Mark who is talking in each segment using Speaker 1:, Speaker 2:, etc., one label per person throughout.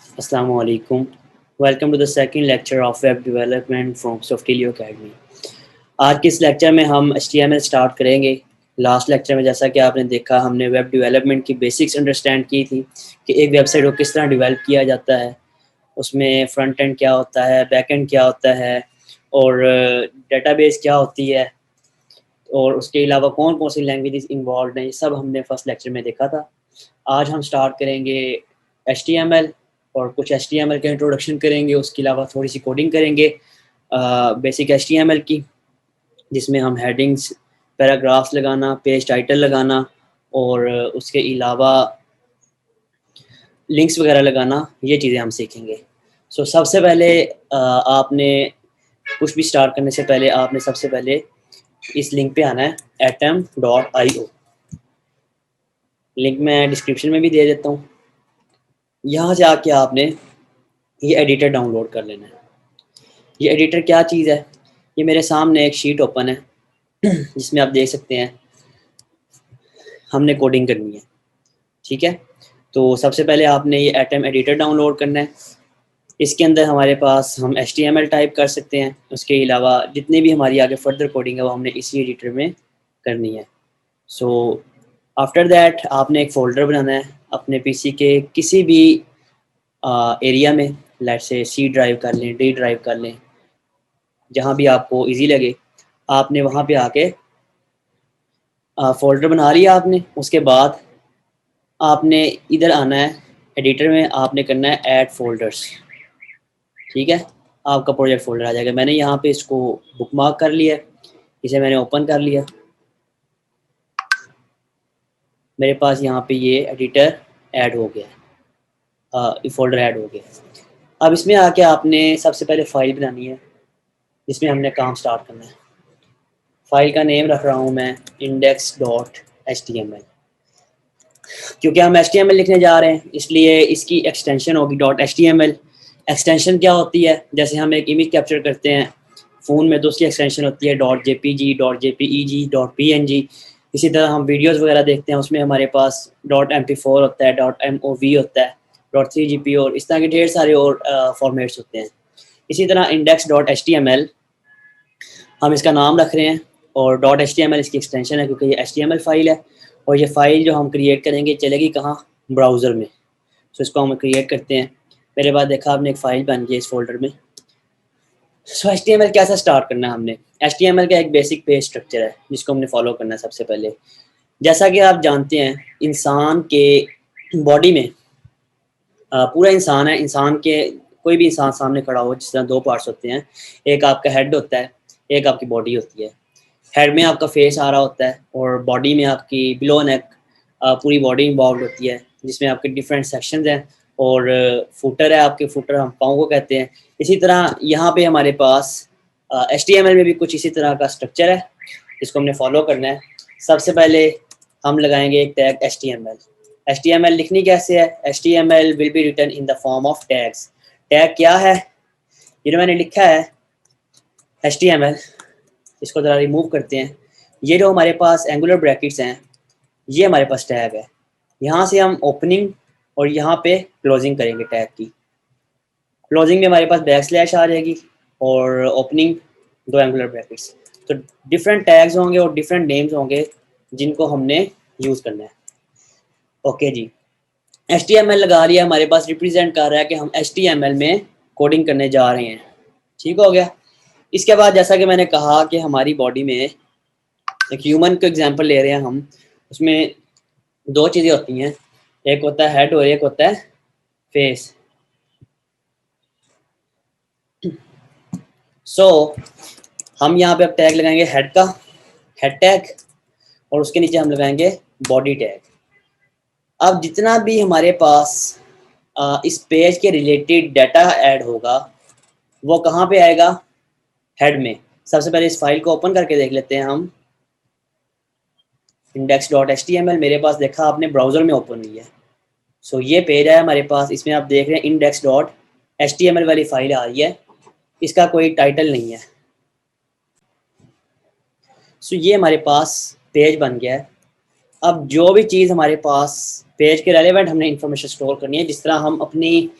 Speaker 1: Assalamu alaikum. Welcome to the second lecture of Web Development from Softilio Academy. आज के इस lecture में हम HTML स्टार्ट करेंगे। लास्ट लेक्चर में जैसा कि आपने देखा हमने वेब डेवलपमेंट की बेसिक्स अंडरस्टैंड की थी कि एक वेबसाइट को किस तरह डेवलप किया जाता है, उसमें फ्रंट एंड क्या होता है, बैक एंड क्या होता है और डेटाबेस क्या होती है और उसके अलावा कौन कौन सी लैंग्वेजेस इन्वॉल्व हैं, ये सब हमने फर्स्ट लेक्चर में देखा था। आज हम स्टार्ट करेंगे HTML और कुछ HTML का इंट्रोडक्शन करेंगे, उसके अलावा थोड़ी सी कोडिंग करेंगे बेसिक HTML की, जिसमें हम हेडिंग्स, पैराग्राफ्स लगाना, पेज टाइटल लगाना और उसके अलावा लिंक्स वगैरह लगाना, ये चीज़ें हम सीखेंगे। सो सबसे पहले आपने कुछ भी स्टार्ट करने से पहले आपने सबसे पहले इस लिंक पे आना है atom.io। लिंक मैं डिस्क्रिप्शन में भी दे देता हूँ। यहाँ से आके आपने ये एडिटर डाउनलोड कर लेना है। ये एडिटर क्या चीज़ है, ये मेरे सामने एक शीट ओपन है जिसमें आप देख सकते हैं हमने कोडिंग करनी है। ठीक है, तो सबसे पहले आपने ये एटम एडिटर डाउनलोड करना है। इसके अंदर हमारे पास हम HTML टाइप कर सकते हैं, उसके अलावा जितनी भी हमारी आगे फर्दर कोडिंग है वो हमने इसी एडिटर में करनी है। सो आफ्टर दैट आपने एक फ़ोल्डर बनाना है अपने पीसी के किसी भी एरिया में, लेट से C ड्राइव कर लें, D ड्राइव कर लें, जहाँ भी आपको इजी लगे। आपने वहाँ पे आके फ़ोल्डर बना लिया आपने। उसके बाद आपने इधर आना है एडिटर में, आपने करना है ऐड फोल्डर्स। ठीक है, आपका प्रोजेक्ट फोल्डर आ जाएगा। मैंने यहाँ पे इसको बुकमार्क कर लिया, इसे मैंने ओपन कर लिया। मेरे पास यहाँ पे ये एडिटर ऐड हो गया, ये फोल्डर ऐड हो गया। अब इसमें आके आपने सबसे पहले फ़ाइल बनानी है जिसमें हमने काम स्टार्ट करना है। फ़ाइल का नेम रख रहा हूँ मैं index.html, क्योंकि हम HTML लिखने जा रहे हैं इसलिए इसकी एक्सटेंशन होगी .html। एक्सटेंशन क्या होती है, जैसे हम एक इमेज कैप्चर करते हैं फ़ोन में तो उसकी एक्सटेंशन होती है .jpg, .jpeg, .png। इसी तरह हम वीडियोस वगैरह देखते हैं, उसमें हमारे पास .mp4 होता है, .mov होता है, .3gp और इस तरह के ढेर सारे और फॉर्मेट्स होते हैं। इसी तरह index.html हम इसका नाम रख रहे हैं और .html इसकी एक्सटेंशन है क्योंकि ये HTML फाइल है और ये फाइल जो हम क्रिएट करेंगे चलेगी कहाँ, ब्राउज़र में। सो इसको हम क्रिएट करते हैं। मेरे बाद देखा आपने एक फ़ाइल बन गई इस फोल्डर में। सो HTML कैसा स्टार्ट करना है हमने, HTML का एक बेसिक पेज स्ट्रक्चर है जिसको हमने फॉलो करना है। सबसे पहले जैसा कि आप जानते हैं इंसान के बॉडी में पूरा इंसान है, इंसान के कोई भी इंसान सामने खड़ा हो जिस तरह दो पार्ट्स होते हैं, एक आपका हेड होता है, एक आपकी बॉडी होती है। हेड में आपका फेस आ रहा होता है और बॉडी में आपकी बिलो नेक पूरी बॉडी इन्वॉल्व होती है जिसमें आपके डिफरेंट सेक्शंस हैं और फुटर है आपके, फुटर हम पाँव को कहते हैं। इसी तरह यहाँ पे हमारे पास HTML में भी कुछ इसी तरह का स्ट्रक्चर है जिसको हमने फॉलो करना है। सबसे पहले हम लगाएंगे एक टैग HTML। HTML लिखनी कैसे है, HTML will be written in the form of tags. Tag क्या है, ये जो मैंने लिखा है HTML, इसको ज़रा रिमूव करते हैं। ये जो हमारे पास एंगुलर ब्रैकेट्स हैं ये हमारे पास टैग है। यहाँ से हम ओपनिंग और यहाँ पे क्लोजिंग करेंगे टैग की। क्लोजिंग में हमारे पास बैक स्लैश आ जाएगी और ओपनिंग दो एंगुलर ब्रैकेट्स। तो डिफरेंट टैग्स होंगे और डिफरेंट नेम्स होंगे जिनको हमने यूज़ करना है। ओके जी, HTML लगा लिया, हमारे पास रिप्रेजेंट कर रहा है कि हम HTML में कोडिंग करने जा रहे हैं। ठीक हो गया। इसके बाद जैसा कि मैंने कहा कि हमारी बॉडी में एक ह्यूमन का एग्जांपल ले रहे हैं हम, उसमें दो चीज़ें होती हैं, एक होता है हेड और एक होता है फेस। हम यहाँ पे अब टैग लगाएंगे हेड का, हेड टैग, और उसके नीचे हम लगाएंगे बॉडी टैग। अब जितना भी हमारे पास इस पेज के रिलेटेड डाटा ऐड होगा वो कहाँ पे आएगा, हेड में। सबसे पहले इस फाइल को ओपन करके देख लेते हैं हम। index.html मेरे पास देखा आपने ब्राउज़र में ओपन हुई है। सो ये पेज है हमारे पास, इसमें आप देख रहे हैं index.html वाली फाइल आ रही है, इसका कोई टाइटल नहीं है। सो ये हमारे पास पेज बन गया है। अब जो भी चीज़ हमारे पास पेज के रेलेवेंट हमने इंफॉर्मेशन स्टोर करनी है, जिस तरह हम अपनी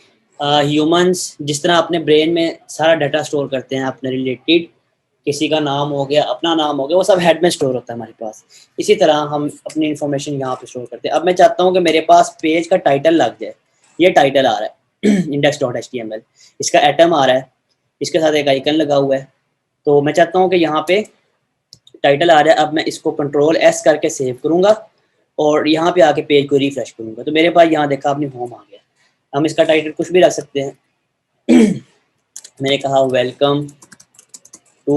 Speaker 1: ह्यूमंस जिस तरह अपने ब्रेन में सारा डाटा स्टोर करते हैं अपने रिलेटेड, किसी का नाम हो गया, अपना नाम हो गया, वो सब हेड में स्टोर होता है हमारे पास। इसी तरह हम अपनी इन्फॉर्मेशन यहाँ पे स्टोर करते हैं। अब मैं चाहता हूँ कि मेरे पास पेज का टाइटल लग जाए। ये टाइटल आ रहा है index.html, इसका एटम आ रहा है, इसके साथ एक आइकन लगा हुआ है। तो मैं चाहता हूँ कि यहाँ पे टाइटल आ रहा है। अब मैं इसको कंट्रोल एस करके सेव करूँगा और यहाँ पे आके पेज को रिफ्रेश करूँगा, तो मेरे पास यहाँ देखा अपनी होम आ गया। हम इसका टाइटल कुछ भी रख सकते हैं। मैंने कहा welcome to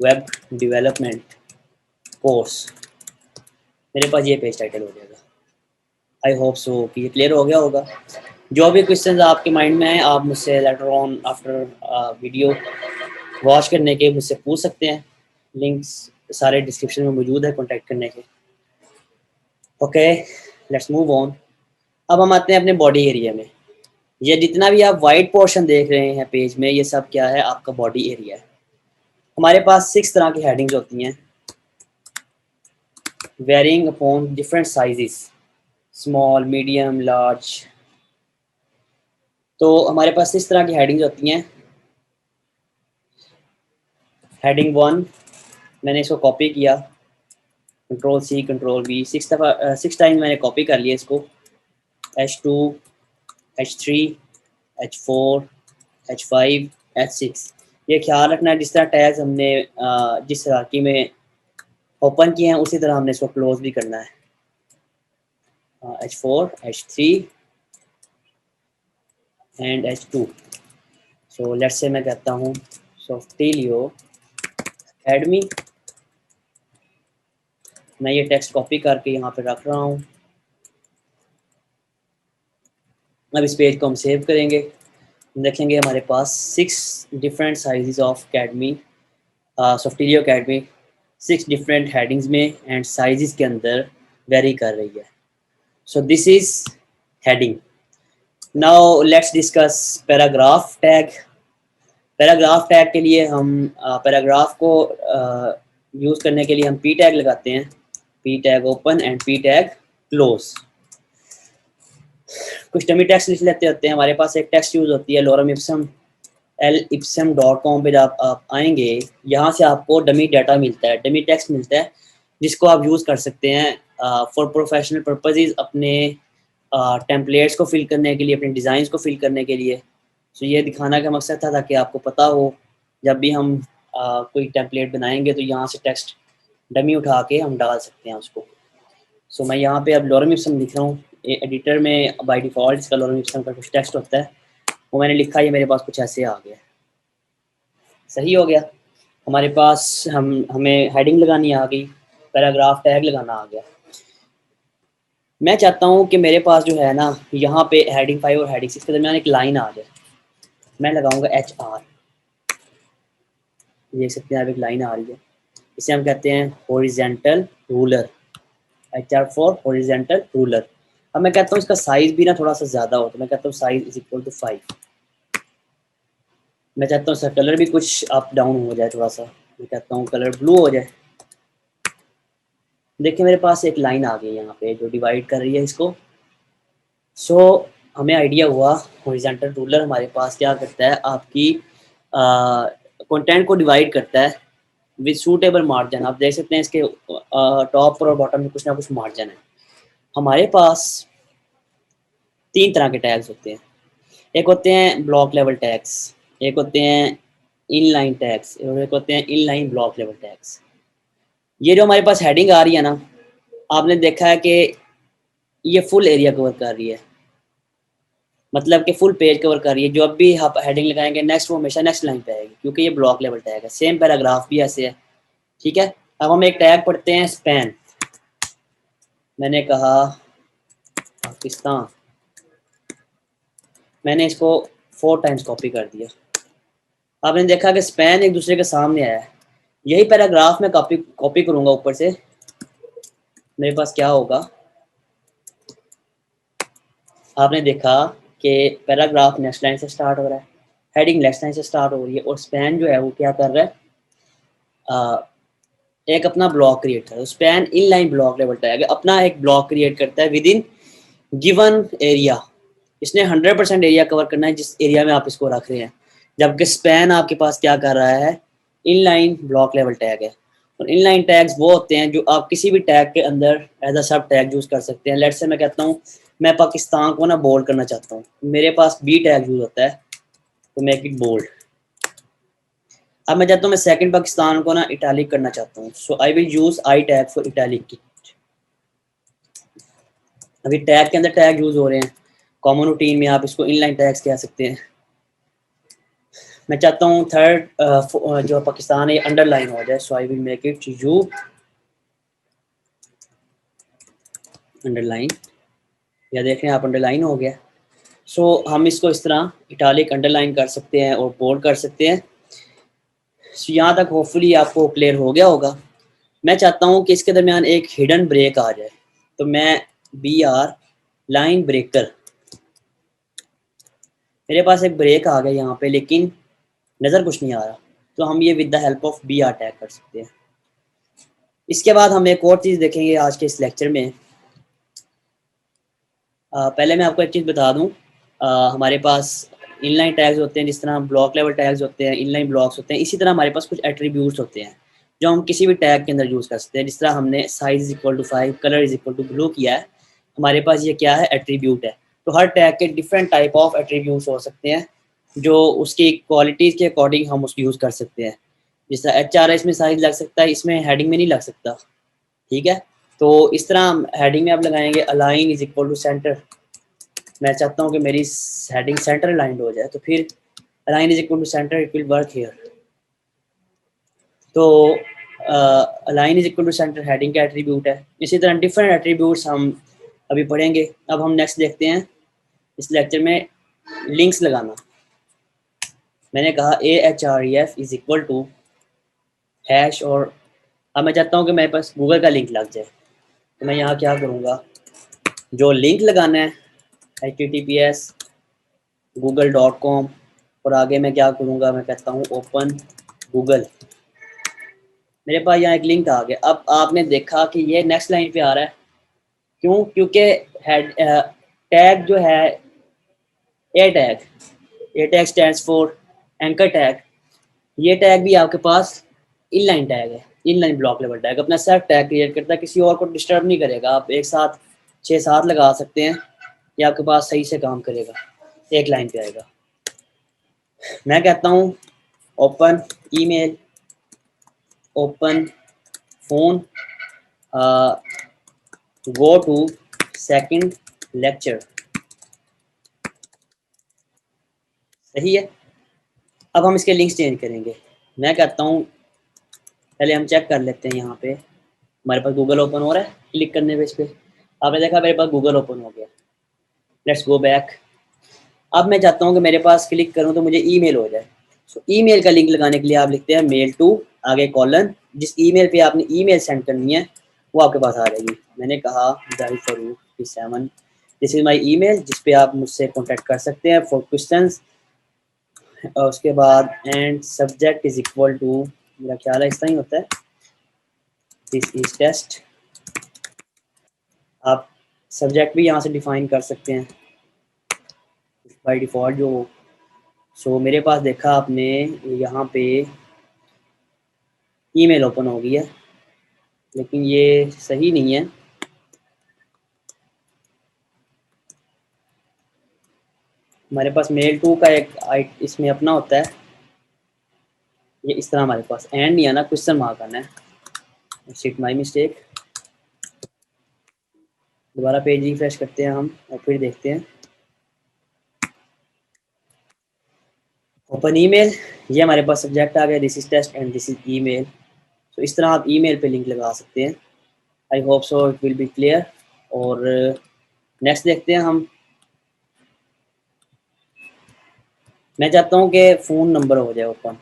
Speaker 1: web development course, मेरे पास ये पेज टाइटल हो जाएगा। आई होप सो कि ये क्लियर हो गया होगा। जो भी क्वेश्चंस आपके माइंड में हैं आप मुझसे later on after video watch करने के मुझसे पूछ सकते हैं। लिंक्स सारे डिस्क्रिप्शन में मौजूद है कॉन्टैक्ट करने के। Okay, let's move on. अब हम आते हैं अपने बॉडी एरिया में। ये जितना भी आप वाइट पोर्शन देख रहे हैं पेज में, ये सब क्या है, आपका बॉडी एरिया है। हमारे पास 6 तरह की हेडिंग्स होती हैं, varying upon different sizes, small, medium, large. तो हमारे पास 6 तरह की हेडिंग्स होती हैं। हेडिंग 1 मैंने इसको कॉपी किया, control C control V, 6 time मैंने कॉपी कर लिया इसको। H2, H3, H4, H5, H6। ये ख्याल रखना है जिस तरह टैग्स हमने जिस तरह में ओपन किए हैं उसी तरह हमने इसको क्लोज भी करना है। H4, H3 and H2। So let's say मैं कहता हूँ सॉफ्टिलियो एकेडमी। मैं ये टेक्स्ट कॉपी करके यहाँ पे रख रहा हूँ। अब इस पेज को हम सेव करेंगे, देखेंगे हमारे पास 6 डिफरेंट साइजेस ऑफ अकेडमी, सॉफ्टिलियो अकेडमी 6 डिफरेंट हेडिंग्स में एंड साइजेस के अंदर वेरी कर रही है। So this is heading. Now let's discuss paragraph tag. Paragraph tag के लिए हम पैराग्राफ को यूज़ करने के लिए हम पी टैग लगाते हैं, P tag open and P tag close. कुछ डमी टेक्स्ट लिख लेते होते हैं। हमारे पास एक टेक्स्ट यूज़ होती है लॉरम इप्सम, lipsum.com पे जब आप आएंगे यहाँ से आपको डमी डाटा मिलता है, डमी टेक्स्ट मिलता है, जिसको आप यूज़ कर सकते हैं फॉर प्रोफेशनल पर्पसेस, अपने टेम्पलेट्स को फिल करने के लिए, अपने डिज़ाइन को फिल करने के लिए। सो ये दिखाना का मकसद था ताकि आपको पता हो जब भी हम कोई टेम्पलेट बनाएंगे तो यहाँ से टेक्स्ट डमी उठा के हम डाल सकते हैं उसको। सो मैं यहाँ पे अब लॉरम इप्सम लिख रहा हूँ। एडिटर में बाय डिफ़ॉल्ट इसका लॉरम इप्सम का कुछ टेक्स्ट होता है, वो मैंने लिखा, ये मेरे पास कुछ ऐसे आ गया। सही हो गया। हमारे पास हमें हेडिंग लगानी आ गई, पैराग्राफ टैग लगाना आ गया। मैं चाहता हूँ कि मेरे पास जो है ना यहाँ पे हेडिंग 5 और हेडिंग 6 के दरमियान एक लाइन आ जाए। मैं लगाऊंगा HR, देख सकते हैं आप एक लाइन आ रही है, इसे हम कहते हैं horizontal ruler, HR for horizontal ruler. अब मैं कहता हूँ इसका साइज भी ना थोड़ा सा ज़्यादा हो, तो मैं कहता हूँ साइज इज इक्वल टू 5। मैं चाहता हूँ इसका कलर भी कुछ अप डाउन हो जाए थोड़ा सा, मैं कहता हूँ कलर ब्लू हो जाए। देखिए मेरे पास एक लाइन आ गई यहाँ पे जो डिवाइड कर रही है इसको। सो हमें आइडिया हुआ हॉरिजॉन्टल रूलर हमारे पास क्या करता है, आपकी कंटेंट को डिवाइड करता है विद सूटेबल मार्जिन। आप देख सकते हैं इसके टॉप पर और बॉटम में कुछ ना कुछ मार्जिन है। हमारे पास 3 तरह के टैग्स होते हैं। एक होते हैं ब्लॉक लेवल टैग्स, एक होते हैं इनलाइन टैग्स और एक होते हैं इनलाइन ब्लॉक लेवल टैग्स। ये जो हमारे पास हेडिंग आ रही है ना, आपने देखा है कि ये फुल एरिया कवर कर रही है, मतलब कि फुल पेज कवर कर रही है। जो अब भी आप हेडिंग लगाएंगे नेक्स्ट, वो हमेशा नेक्स्ट लाइन पे आएगी क्योंकि ये ब्लॉक लेवल टैग है। सेम पैराग्राफ भी ऐसे है, ठीक है। अब हम एक टैग पढ़ते हैं स्पैन। मैंने कहा पाकिस्तान, मैंने इसको 4 टाइम्स कॉपी कर दिया। आपने देखा कि स्पैन एक दूसरे के सामने आया है। यही पैराग्राफ में कॉपी कॉपी करूंगा ऊपर से, मेरे पास क्या होगा, आपने देखा कि पैराग्राफ नेक्स्ट लाइन से स्टार्ट हो रहा है, हेडिंग नेक्स्ट लाइन से स्टार्ट हो रही है, और स्पैन जो है वो क्या कर रहा है, एक अपना ब्लॉक क्रिएट कर रहा है। Span in line block level tag है, अपना एक ब्लॉक क्रिएट करता है विद इन गिवन एरिया। इसने 100% एरिया कवर करना है जिस एरिया में आप इसको रख रहे हैं, जबकि स्पैन आपके पास क्या कर रहा है, इनलाइन ब्लॉक लेवल टैग है। और इनलाइन टैग्स वो होते हैं जो आप किसी भी टैग के अंदर एज अ सब टैग यूज़ कर सकते हैं। लेट्स से मैं कहता हूँ मैं पाकिस्तान को ना बोल्ड करना चाहता हूँ, मेरे पास बी टैग यूज़ होता है तो मेक इट बोल्ड। अब मैं चाहता हूँ मैं सेकंड पाकिस्तान को ना इटैलिक करना चाहता हूँ, so I will use I tag for italic. अभी टैग के अंदर टैग यूज़ हो रहे हैं, कॉमन रूटीन में आप इसको इनलाइन टैग्स कह सकते हैं। मैं चाहता हूँ थर्ड जो पाकिस्तान है अंडरलाइन हो जाए, so I will make it U underline. या देख रहे हैं आप अंडरलाइन हो गया। सो हम इसको इस तरह इटालिक अंडरलाइन कर सकते हैं और बोल्ड कर सकते हैं। सो यहाँ तक होपफुली आपको क्लियर हो गया होगा। मैं चाहता हूँ कि इसके दरमियान एक हिडन ब्रेक आ जाए, तो मैं बी आर लाइन ब्रेकर, मेरे पास एक ब्रेक आ गया यहाँ पे लेकिन नज़र कुछ नहीं आ रहा, तो हम ये with the help of B R tag कर सकते हैं। इसके बाद हम एक और चीज़ देखेंगे आज के इस लेक्चर में। पहले मैं आपको एक चीज़ बता दूं, हमारे पास इनलाइन टैग्स होते हैं, जिस तरह ब्लॉक लेवल टैग्स होते हैं, इनलाइन ब्लॉक्स होते हैं, इसी तरह हमारे पास कुछ एट्रीब्यूट्स होते हैं जो हम किसी भी टैग के अंदर यूज़ कर सकते हैं। जिस तरह हमने size is equal to 5, colour is equal to blue किया है, हमारे पास ये क्या है, एट्रीब्यूट है। तो हर टैग के डिफरेंट टाइप ऑफ एट्रीब्यूट्स हो सकते हैं जो उसकी क्वालिटीज़ के अकॉर्डिंग हम उसको यूज़ कर सकते हैं। जिस तरह एच आर है, इसमें साइज लग सकता है, इसमें हेडिंग में नहीं लग सकता, ठीक है। तो इस तरह हेडिंग में आप लगाएंगे align is equal to centre, मैं चाहता हूँ कि मेरी हेडिंग सेंटर अलाइंड हो जाए, तो फिर align is equal to centre, it will work here. तो align is equal to centre heading का एट्रीब्यूट है। इसी तरह डिफरेंट एट्रीब्यूट्स हम अभी पढ़ेंगे। अब हम नेक्स्ट देखते हैं इस लेक्चर में लिंक्स लगाना। मैंने कहा AHREF is equal to hash, और अब मैं चाहता हूँ कि मेरे पास गूगल का लिंक लग जाए, तो मैं यहाँ क्या करूँगा, जो लिंक लगाना है https google.com, और आगे मैं क्या करूँगा, मैं कहता हूँ ओपन गूगल। मेरे पास यहाँ एक लिंक आ गया। अब आपने देखा कि ये नेक्स्ट लाइन पे आ रहा है, क्यों, क्योंकि हेड टैग जो है A tag stands for anchor tag, ये टैग भी आपके पास इनलाइन टैग है, इनलाइन ब्लॉक लेवल टैग, अपना सेल्फ टैग क्रिएट करता है, किसी और को डिस्टर्ब नहीं करेगा। आप एक साथ 6-7 लगा सकते हैं, ये आपके पास सही से काम करेगा, एक लाइन पे आएगा। मैं कहता हूँ open email, open phone, go to second lecture, सही है। अब हम इसके लिंक्स चेंज करेंगे। मैं कहता हूँ पहले हम चेक कर लेते हैं, यहाँ पे हमारे पास गूगल ओपन हो रहा है, क्लिक करने पे इस पर आपने देखा मेरे पास गूगल ओपन हो गया। Let's go back. अब मैं चाहता हूँ कि मेरे पास क्लिक करूँ तो मुझे ईमेल हो जाए। सो ईमेल का लिंक लगाने के लिए आप लिखते हैं मेल टू, आगे कॉलन, जिस ईमेल पे आपने ईमेल सेंड करनी है वो आपके पास आ जाएगी। मैंने कहा Forough57, this is my email, जिस पे आप मुझसे कांटेक्ट कर सकते हैं फॉर क्वेश्चंस। और उसके बाद and subject is equal to, मेरा ख्याल है इस तरह ही होता है, दिस इज टेस्ट। आप सब्जेक्ट भी यहाँ से डिफाइन कर सकते हैं बाय डिफ़ॉल्ट जो। सो मेरे पास देखा आपने यहाँ पे ईमेल ओपन हो गई है, लेकिन ये सही नहीं है। हमारे पास मेल टू का एक इसमें अपना होता है, ये इस तरह हमारे पास एंड नहीं आना, क्वेश्चन मार्क आना है। Shit my mistake. दोबारा पेज रिफ्रेश करते हैं हम और फिर देखते हैं ओपन ईमेल, ये हमारे पास सब्जेक्ट आ गया, this is test and this is email. तो इस तरह आप ईमेल पे लिंक लगा सकते हैं। I hope so it will be clear. और नेक्स्ट देखते हैं हम। मैं चाहता हूँ कि फ़ोन नंबर हो जाए ओपन,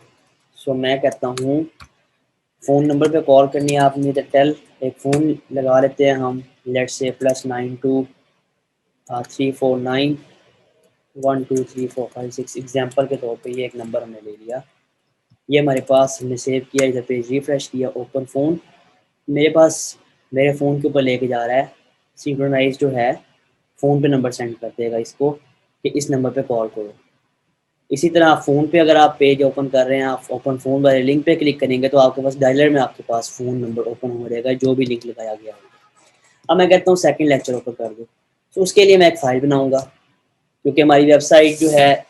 Speaker 1: सो मैं कहता हूँ फ़ोन नंबर पे कॉल करनी है आपने तो टेल, एक फ़ोन लगा लेते हैं हम, लेट्स से +92 349 1 2 3 4 5 6, एग्जांपल के तौर पे ये एक नंबर हमने ले लिया। ये हमारे पास हमने सेव किया, इधर पेज रिफ्रेश किया, ओपन फ़ोन मेरे पास मेरे फ़ोन के ऊपर लेके जा रहा है, सिंक्रोनाइज जो है फ़ोन पे नंबर सेंड कर देगा इसको। कि इस नंबर पे कॉल करो। इसी तरह आप फ़ोन पे अगर आप पेज ओपन कर रहे हैं, आप ओपन फ़ोन वाले लिंक पे क्लिक करेंगे तो आपके पास डायलर में आपके पास फ़ोन नंबर ओपन हो जाएगा जो भी लिंक लगाया गया होगा। अब मैं कहता हूँ सेकंड लेक्चर ओपन कर दो, तो उसके लिए मैं एक फ़ाइल बनाऊँगा, क्योंकि हमारी वेबसाइट जो है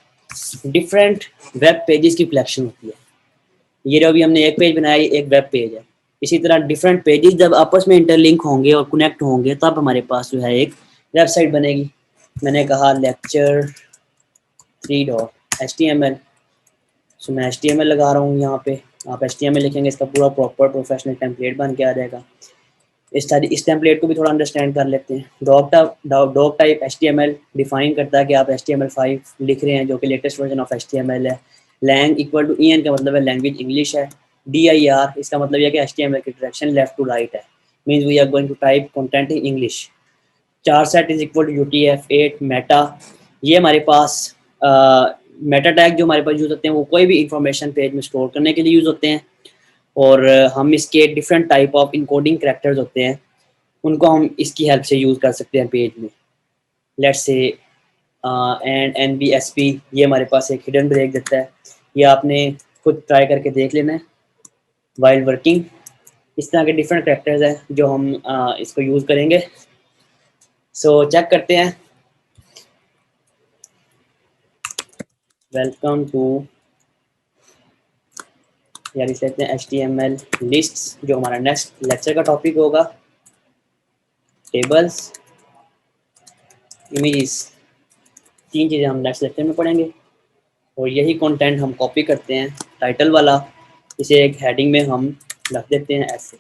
Speaker 1: डिफरेंट वेब पेजेस की कलेक्शन होती है। ये जो अभी हमने एक पेज बनाया, एक वेब पेज है। इसी तरह डिफरेंट पेजेस जब आपस में इंटरलिंक होंगे और कनेक्ट होंगे तब हमारे पास जो है एक वेबसाइट बनेगी। मैंने कहा लेक्चर 3.html, सो मैं HTML लगा रहा हूँ यहाँ पे। आप HTML लिखेंगे, इसका पूरा प्रॉपर प्रोफेशनल टेम्पलेट बन के आ जाएगा। इस टेम्पलेट को भी थोड़ा अंडरस्टैंड कर लेते हैं। डॉक टाइप HTML डिफाइन करता है कि आप HTML5 लिख रहे हैं जो कि लेटेस्ट वर्जन ऑफ HTML है। लैंग इक्वल टू EN का मतलब है लैंग्वेज इंग्लिश है। DIR इसका मतलब यह कि HTML की डायरेक्शन लेफ्ट टू राइट है, means we are going to type content in English. Charset is equal to UTF-8 meta. ये हमारे पास मेटा टैग जो हमारे पास यूज़ होते हैं वो कोई भी इंफॉर्मेशन पेज में स्टोर करने के लिए यूज़ होते हैं, और हम इसके different type of encoding characters होते हैं, उनको हम इसकी हेल्प से यूज़ कर सकते हैं पेज में। लेट्स से एंड NBSP ये हमारे पास एक हिडन ब्रेक देता है, ये आपने खुद ट्राई करके देख लेना है वाइल वर्किंग। इस तरह के डिफरेंट करैक्टर्स हैं जो हम इसको यूज़ करेंगे। सो चेक करते हैं। वेलकम टू, यार इस लेते हैं HTML लिस्ट्स, जो हमारा नेक्स्ट लेक्चर का टॉपिक होगा। टेबल्स, इमेजेस, तीन चीज़ें हम नेक्स्ट लेक्चर में पढ़ेंगे, और यही कंटेंट हम कॉपी करते हैं टाइटल वाला, इसे एक हेडिंग में हम रख देते हैं ऐसे।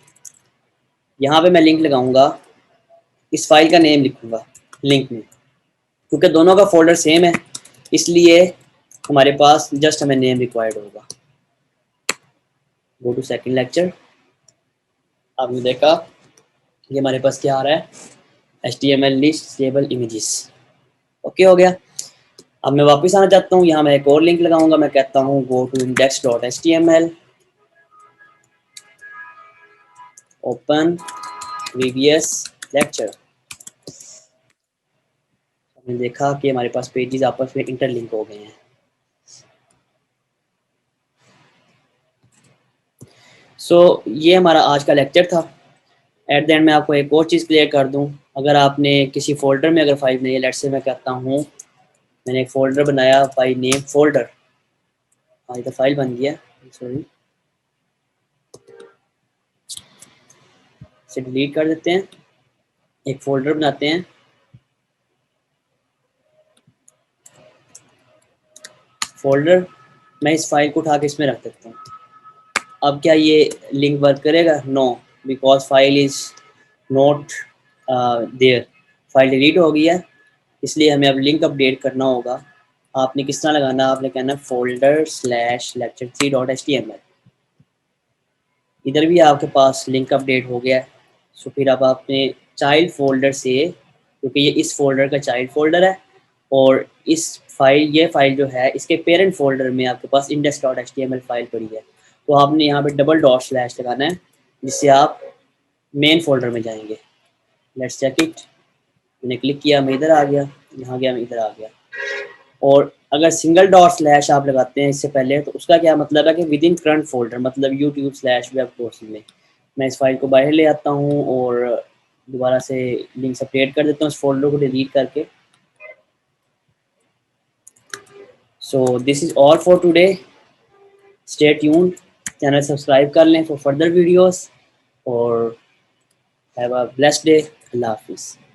Speaker 1: यहाँ पे मैं लिंक लगाऊंगा, इस फाइल का नेम लिखूंगा लिंक में, क्योंकि दोनों का फोल्डर सेम है इसलिए हमारे पास जस्ट हमें नेम रिक्वायर्ड होगा। Go to second lecture. आपने देखा ये हमारे पास क्या आ रहा है, HTML list table images. Okay हो गया। अब मैं वापस आना चाहता हूँ, यहाँ मैं एक और लिंक लगाऊंगा, मैं कहता हूँ go to index.html, open previous lecture. हमने देखा कि हमारे पास पेजेस आपस में इंटरलिंक हो गए हैं। सो ये हमारा आज का लेक्चर था। एट द एंड मैं आपको एक और चीज़ क्लियर कर दूं, अगर आपने किसी फोल्डर में अगर फाइल नहीं है, लेट्स से मैं कहता हूँ मैंने एक फोल्डर बनाया बाय नेम फोल्डर, हाँ ये तो फाइल बन गया, सॉरी इसे डिलीट कर देते हैं। एक फोल्डर बनाते हैं, फोल्डर, मैं इस फाइल को उठा के इसमें रख देता हूँ। अब क्या ये लिंक वर्क करेगा? No, because file is not there, file delete हो गई है, इसलिए हमें अब लिंक अपडेट करना होगा। आपने किस तरह लगाना, आपने कहना folder/lecture3.html। इधर भी आपके पास लिंक अपडेट हो गया है। सो फिर अब आपने चाइल्ड फोल्डर से, क्योंकि ये इस फोल्डर का चाइल्ड फोल्डर है और इस फाइल, ये फाइल जो है इसके पेरेंट फोल्डर में आपके पास index.html फाइल पड़ी है, तो आपने यहाँ पे डबल डॉट स्लैश लगाना है जिससे आप मेन फोल्डर में जाएंगे। लेट्स चेक इट, मैंने क्लिक किया, मैं इधर आ गया, यहाँ गया, मैं इधर आ गया। और अगर सिंगल डॉट स्लैश आप लगाते हैं इससे पहले, तो उसका क्या मतलब है कि विद इन करंट फोल्डर, मतलब YouTube/वेब कोर्स में। मैं इस फाइल को बाहर ले आता हूँ और दोबारा से लिंक अपडेट कर देता हूँ इस फोल्डर को डिलीट करके। So this is all for today, stay tuned, channel subscribe कर लें फॉर फर्दर वीडियोस, और हैव अ ब्लेस्ड डे। अल्लाह हाफिज़।